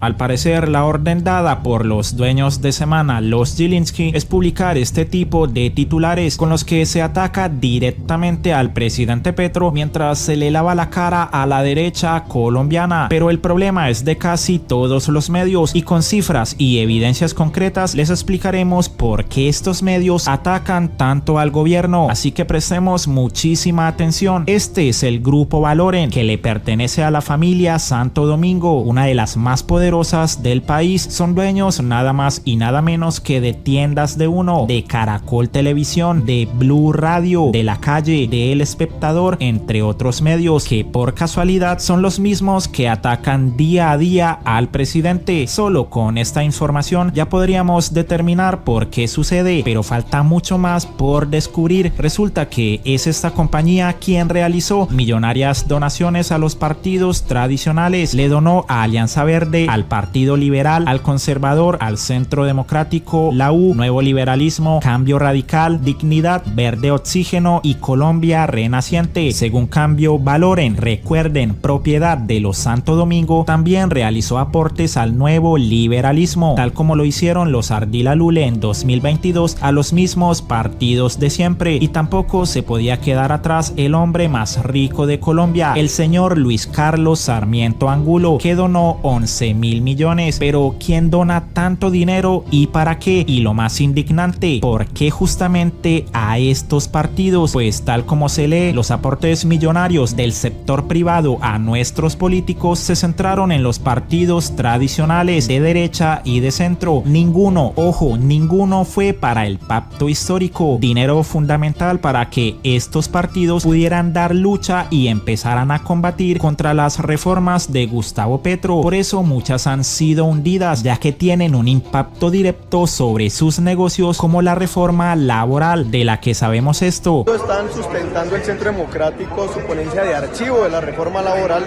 Al parecer, la orden dada por los dueños de semana, los Gilinski, es publicar este tipo de titulares con los que se ataca directamente al presidente Petro mientras se le lava la cara a la derecha colombiana. Pero el problema es de casi todos los medios y con cifras y evidencias concretas les explicaremos por qué estos medios atacan tanto al gobierno. Así que prestemos muchísima atención. Este es el Grupo Valoren, que le pertenece a la familia Santo Domingo, una de las más poderosas del país. Son dueños nada más y nada menos que de Tiendas de Uno, de Caracol Televisión, de Blue Radio, de La Calle, de El Espectador, entre otros medios que por casualidad son los mismos que atacan día a día al presidente. Solo con esta información ya podríamos determinar por qué sucede, pero falta mucho más por descubrir. Resulta que es esta compañía quien realizó millonarias donaciones a los partidos tradicionales. Le donó a Alianza Verde, al Partido Liberal, al Conservador, al Centro Democrático, la U, Nuevo Liberalismo, Cambio Radical, Dignidad, Verde Oxígeno y Colombia Renaciente. Según Cambio Valoren, recuerden, propiedad de los Santo Domingo, también realizó aportes al Nuevo Liberalismo, tal como lo hicieron los Ardila Lule en 2022 a los mismos partidos de siempre. Y tampoco se podía quedar atrás el hombre más rico de Colombia, el señor Luis Carlos Sarmiento Angulo, que donó 11.000 millones. Pero ¿quién dona tanto dinero y para qué? Y lo más indignante, ¿por qué justamente a estos partidos? Pues tal como se lee, los aportes millonarios del sector privado a nuestros políticos se centraron en los partidos tradicionales de derecha y de centro. Ninguno, ojo, ninguno fue para el pacto histórico, dinero fundamental para que estos partidos pudieran dar lucha y empezaran a combatir contra las reformas de Gustavo Petro. Por eso muchas han sido hundidas, ya que tienen un impacto directo sobre sus negocios, como la reforma laboral, de la que sabemos esto. Están sustentando el Centro Democrático su ponencia de archivo de la reforma laboral.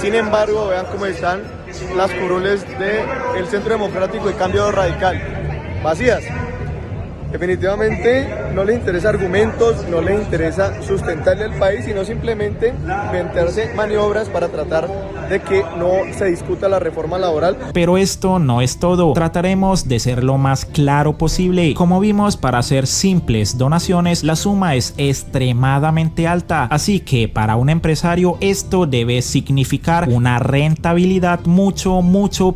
Sin embargo, vean cómo están las curules del Centro Democrático y Cambio Radical, vacías. Definitivamente no les interesa argumentos, no les interesa sustentarle al país, sino simplemente inventarse maniobras para tratar de que no se discuta la reforma laboral. Pero esto no es todo. Trataremos de ser lo más claro posible. Como vimos, para hacer simples donaciones, la suma es extremadamente alta. Así que para un empresario esto debe significar una rentabilidad mucho,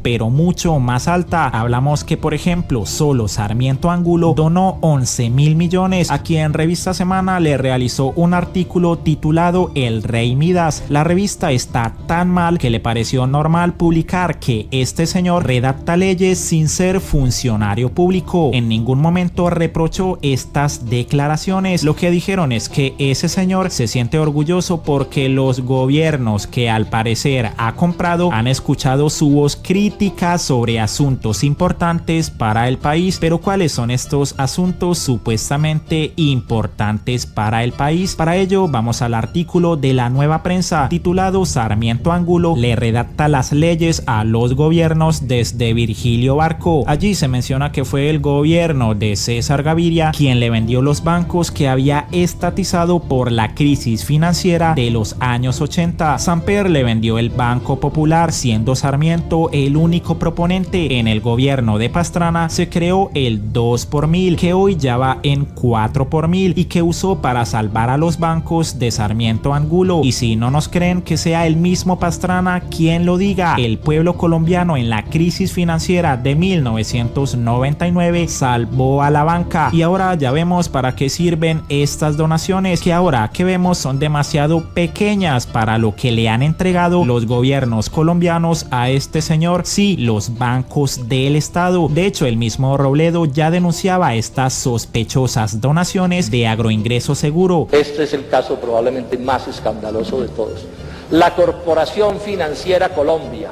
pero mucho más alta. Hablamos que, por ejemplo, solo Sarmiento Angulo donó 11.000 millones, a quien Revista Semana le realizó un artículo titulado El Rey Midas. La revista está tan mal que le pareció normal publicar que este señor redacta leyes sin ser funcionario público. En ningún momento reprochó estas declaraciones. Lo que dijeron es que ese señor se siente orgulloso porque los gobiernos que al parecer ha comprado han escuchado su voz crítica sobre asuntos importantes para el país. Pero ¿cuáles son estos asuntos supuestamente importantes para el país? Para ello vamos al artículo de La Nueva Prensa titulado Sarmiento Angulo le redacta las leyes a los gobiernos desde Virgilio Barco. Allí se menciona que fue el gobierno de César Gaviria quien le vendió los bancos que había estatizado por la crisis financiera de los años 80. Samper le vendió el Banco Popular, siendo Sarmiento el único proponente. En el gobierno de Pastrana se creó el 2 por 1000, que hoy ya va en 4 por 1000 y que usó para salvar a los bancos de Sarmiento Angulo. Y si no nos creen, que sea el mismo Pastrana quien lo diga. El pueblo colombiano en la crisis financiera de 1999 salvó a la banca, y ahora ya vemos para qué sirven estas donaciones, que ahora que vemos son demasiado pequeñas para lo que le han entregado los gobiernos colombianos a este señor. Sí, los bancos del Estado. De hecho, el mismo Robledo ya denunciaba estas sospechosas donaciones de Agroingreso Seguro. Este es el caso probablemente más escandaloso de todos. La Corporación Financiera Colombia.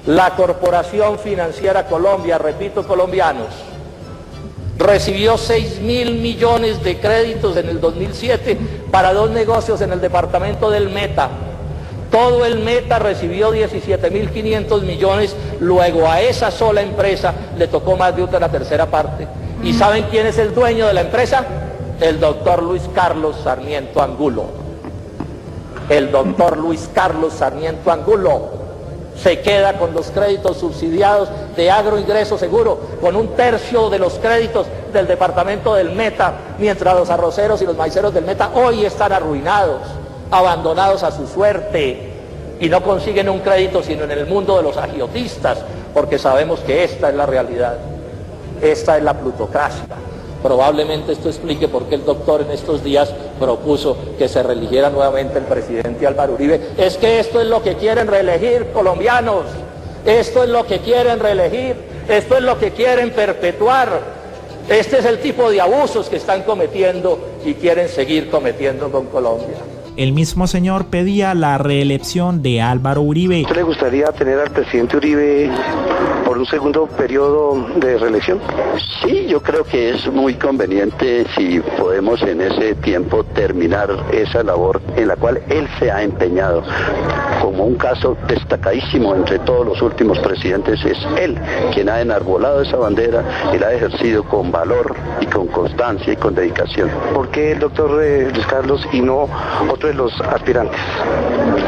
La Corporación Financiera Colombia, repito, colombianos, recibió 6.000 millones de créditos en el 2007 para 2 negocios en el departamento del Meta. Todo el Meta recibió 17.500 millones, luego a esa sola empresa le tocó más de una tercera parte. ¿Y saben quién es el dueño de la empresa? El doctor Luis Carlos Sarmiento Angulo. El doctor Luis Carlos Sarmiento Angulo. se queda con los créditos subsidiados de Agroingreso Seguro, con 1/3 de los créditos del departamento del Meta, mientras los arroceros y los maiceros del Meta hoy están arruinados, abandonados a su suerte, y no consiguen un crédito sino en el mundo de los agiotistas, porque sabemos que esta es la realidad, esta es la plutocracia. Probablemente esto explique por qué el doctor en estos días propuso que se reeligiera nuevamente el presidente Álvaro Uribe. Es que esto es lo que quieren reelegir, colombianos. Esto es lo que quieren reelegir. Esto es lo que quieren perpetuar. Este es el tipo de abusos que están cometiendo y quieren seguir cometiendo con Colombia. El mismo señor pedía la reelección de Álvaro Uribe. ¿Usted le gustaría tener al presidente Uribe por un segundo periodo de reelección? Sí, yo creo que es muy conveniente si podemos en ese tiempo terminar esa labor en la cual él se ha empeñado. Como un caso destacadísimo entre todos los últimos presidentes, es él quien ha enarbolado esa bandera y la ha ejercido con valor y con constancia y con dedicación. ¿Por qué el doctor Luis Carlos y no otro de los aspirantes?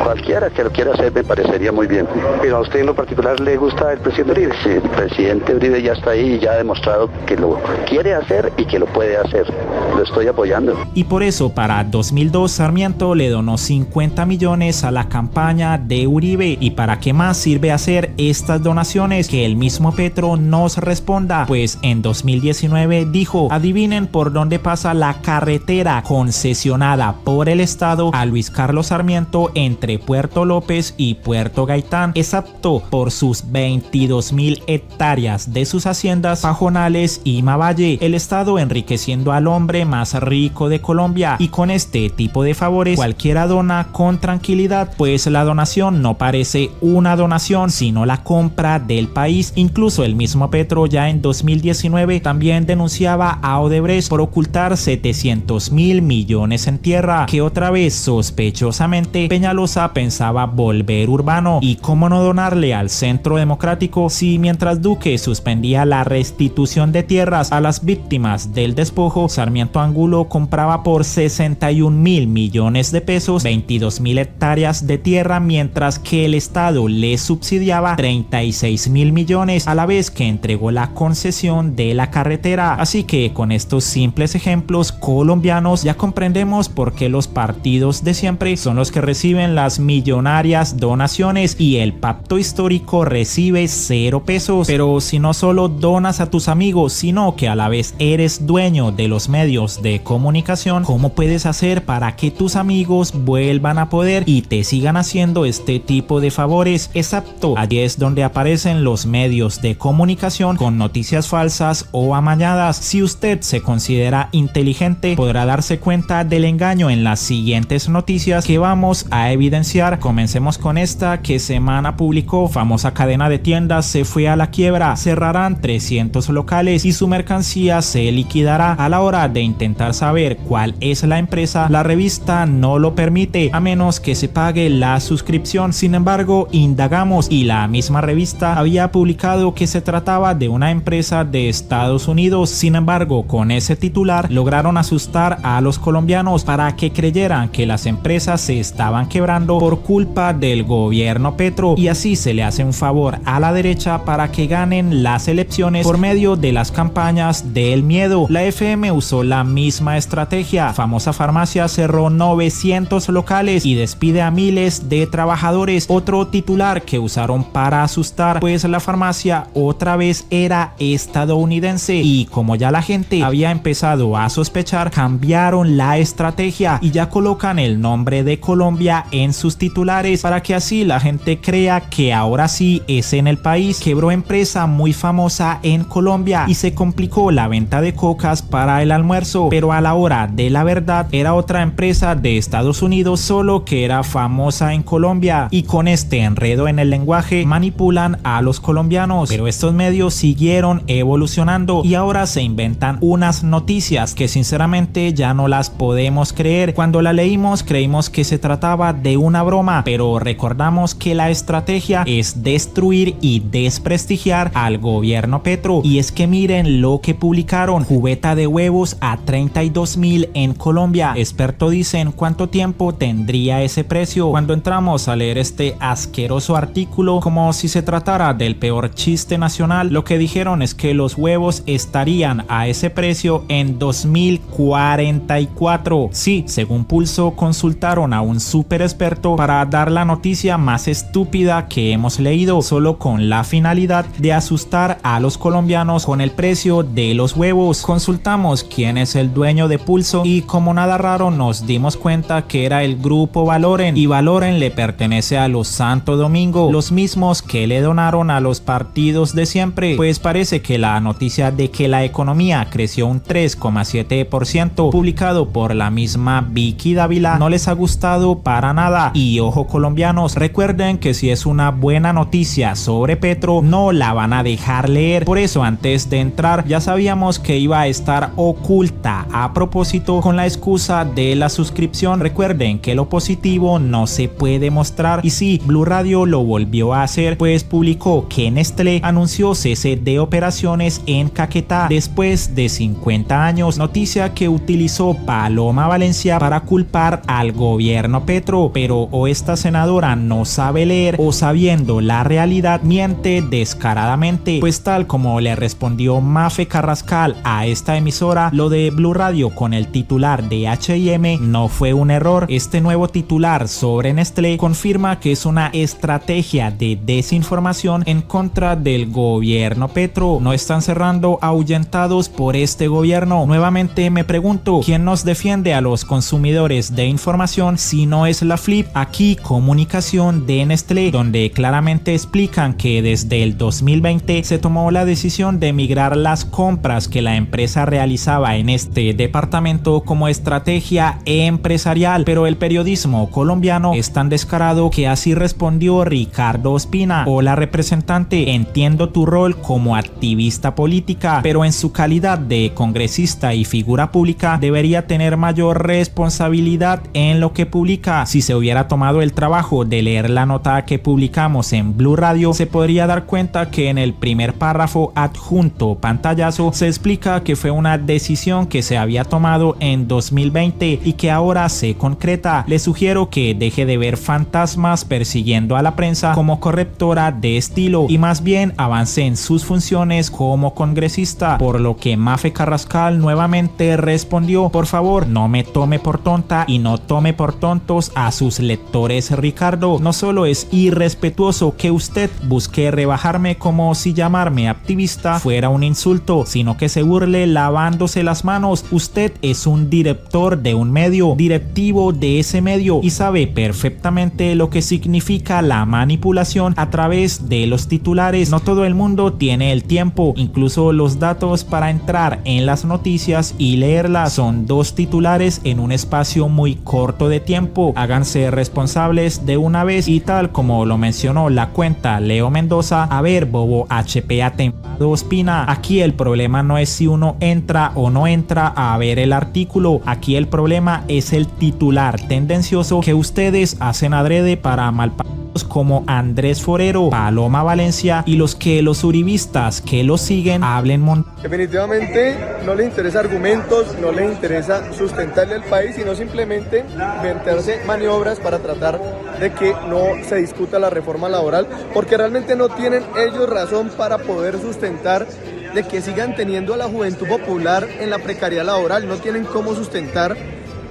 Cualquiera que lo quiera hacer me parecería muy bien. ¿Pero a usted en lo particular le gusta el presidente Uribe? Sí, el presidente Uribe ya está ahí y ya ha demostrado que lo quiere hacer y que lo puede hacer. Lo estoy apoyando. Y por eso para 2002 Sarmiento le donó 50 millones a la campaña de Uribe. ¿Y para qué más sirve hacer estas donaciones? Que el mismo Petro nos responda, pues en 2019 dijo: adivinen por dónde pasa la carretera concesionada por el Estado a Luis Carlos Sarmiento entre Puerto López y Puerto Gaitán, exacto por sus 22.000 hectáreas de sus haciendas Pajonales y Mavalle, el Estado enriqueciendo al hombre más rico de Colombia. Y con este tipo de favores cualquiera dona con tranquilidad, pues la donación no parece una donación sino la compra del país. Incluso el mismo Petro ya en 2019 también denunciaba a Odebrecht por ocultar 700.000 millones en tierra, que otra vez sospechosamente Peñalosa pensaba volver urbano. Y cómo no donarle al Centro Democrático si mientras Duque suspendía la restitución de tierras a las víctimas del despojo, Sarmiento Angulo compraba por 61.000 millones de pesos 22.000 hectáreas de tierra, mientras que el Estado le subsidiaba 36.000 millones a la vez que entregó la concesión de la carretera. Así que con estos simples ejemplos colombianos ya comprendemos por qué los partidos de siempre son los que reciben las millonarias donaciones y el pacto histórico recibe 0 pesos. Pero si no solo donas a tus amigos, sino que a la vez eres dueño de los medios de comunicación, ¿cómo puedes hacer para que tus amigos vuelvan a poder y te sigan haciendo este tipo de favores? Exacto, allí es donde aparecen los medios de comunicación con noticias falsas o amañadas. Si usted se considera inteligente, podrá darse cuenta del engaño en las siguientes noticias que vamos a evidenciar. Comencemos con esta que Semana publicó: famosa cadena de tiendas se fue a la quiebra, cerrarán 300 locales y su mercancía se liquidará. A la hora de intentar saber cuál es la empresa, la revista no lo permite a menos que se pague la suscripción. Sin embargo, indagamos y la misma revista había publicado que se trataba de una empresa de Estados Unidos. Sin embargo, con ese titular lograron asustar a los colombianos para que creyeran que las empresas se estaban quebrando por culpa del gobierno Petro, y así se le hace un favor a la derecha para que ganen las elecciones por medio de las campañas del miedo. La FM usó la misma estrategia. Famosa farmacia cerró 900 locales y despide a miles de trabajadores. Otro titular que usaron para asustar, pues la farmacia otra vez era estadounidense, y como ya la gente había empezado a sospechar, cambiaron la estrategia y ya colocan el nombre de Colombia en sus titulares para que así la gente crea que ahora sí es en el país. Quebró empresa muy famosa en Colombia y se complicó la venta de cocas para el almuerzo, pero a la hora de la verdad era otra empresa de Estados Unidos, solo que era famosa en Colombia. Y con este enredo en el lenguaje manipulan a los colombianos. Pero estos medios siguieron evolucionando y ahora se inventan unas noticias que sinceramente ya no las podemos creer. Cuando la leímos creímos que se trataba de una broma, pero recordamos que la estrategia es destruir y desprestigiar al gobierno Petro. Y es que miren lo que publicaron: cubeta de huevos a 32.000 en Colombia. Expertos dicen cuánto tiempo tendría ese precio. Cuando entramos a leer este asqueroso artículo, como si se tratara del peor chiste nacional, lo que dijeron es que los huevos estarían a ese precio en 2044. Sí, según Pulso, consultaron a un super experto para dar la noticia más estúpida que hemos leído, solo con la finalidad de asustar a los colombianos con el precio de los huevos. Consultamos quién es el dueño de Pulso y como nada raro nos dimos cuenta que era el grupo Valoren, y Valoren le pertenece a los Santo Domingo, los mismos que le donaron a los partidos de siempre. Pues parece que la noticia de que la economía creció un 3,7% publicado por la misma Vicky Dávila no les ha gustado para nada. Y ojo colombianos, recuerden que si es una buena noticia sobre Petro no la van a dejar leer. Por eso antes de entrar ya sabíamos que iba a estar oculta a propósito con la excusa de la suscripción. Recuerden que lo positivo no se puede mostrar, y sí, Blue Radio lo volvió a hacer, pues publicó que Nestlé anunció cese de operaciones en Caquetá después de 50 años, noticia que utilizó Paloma Valencia para culpar al gobierno Petro. Pero o esta senadora no sabe leer o sabiendo la realidad miente descaradamente, pues tal como le respondió Mafe Carrascal a esta emisora, lo de Blue Radio con el titular de H&M no fue un error. Este nuevo titular sobre Nestlé confirma que es una estrategia de desinformación en contra del gobierno Petro. No están cerrando ahuyentados por este gobierno. Nuevamente me pregunto, ¿quién nos defiende a los consumidores de información si no es la Flip? Aquí comunicación de Nestlé, donde claramente explican que desde el 2020 se tomó la decisión de migrar las compras que la empresa realizaba en este departamento como estrategia empresarial. Pero el periodismo colombiano es tan descarado que así respondió Ricardo Ospina: hola representante, entiendo tu rol como activista política, pero en su calidad de congresista y figura pública debería tener mayor responsabilidad en lo que publica. Si se hubiera tomado el trabajo de leer la nota que publicamos en Blue Radio, se podría dar cuenta que en el primer párrafo adjunto pantallazo se explica que fue una decisión que se había tomado en 2020 y que ahora se concreta. Le sugiero que deje de ver fantasmas persiguiendo a la prensa como correctora de estilo y más bien avance en sus funciones como congresista, por lo que Mafe Carrascal nuevamente respondió: por favor no me tome por tonta y no tome por tontos a sus lectores, Ricardo. No solo es irrespetuoso que usted busque rebajarme como si llamarme activista fuera un insulto, sino que se burle lavándose las manos. Usted es un director de un medio, directivo de ese medio, y sabe perfectamente lo que significa la manipulación a través de los titulares. No todo el mundo tiene el tiempo, incluso los datos para entrar en las noticias y leerlas. Son 2 titulares en un espacio muy corto de tiempo. Háganse responsables de una vez. Y tal como lo mencionó la cuenta Leo Mendoza: a ver, bobo HP atempado Ospina, aquí el problema no es si uno entra o no entra a ver el artículo, aquí el problema es el titular tendencioso que ustedes hacen adrede para malparados como Andrés Forero, Paloma Valencia y los uribistas que lo siguen hablen Definitivamente no les interesa argumentos, no les interesa sustentarle al país, sino simplemente inventarse maniobras para tratar de que no se discuta la reforma laboral, porque realmente no tienen ellos razón para poder sustentar de que sigan teniendo a la juventud popular en la precariedad laboral. No tienen cómo sustentar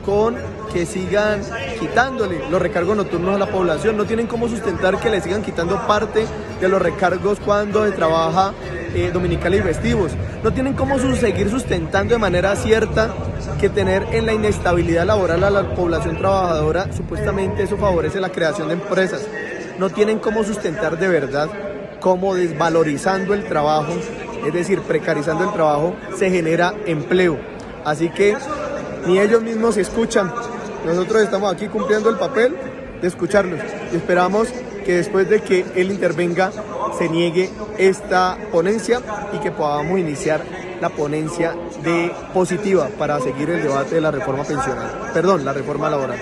con que sigan quitándole los recargos nocturnos a la población, no tienen cómo sustentar que le sigan quitando parte de los recargos cuando se trabaja dominical y festivos, no tienen cómo seguir sustentando de manera cierta que tener en la inestabilidad laboral a la población trabajadora. Supuestamente eso favorece la creación de empresas. No tienen cómo sustentar de verdad cómo desvalorizando el trabajo, es decir, precarizando el trabajo, se genera empleo. Así que ni ellos mismos se escuchan. Nosotros estamos aquí cumpliendo el papel de escucharlos y esperamos que después de que él intervenga se niegue esta ponencia y que podamos iniciar la ponencia positiva para seguir el debate de la reforma pensional, la reforma laboral.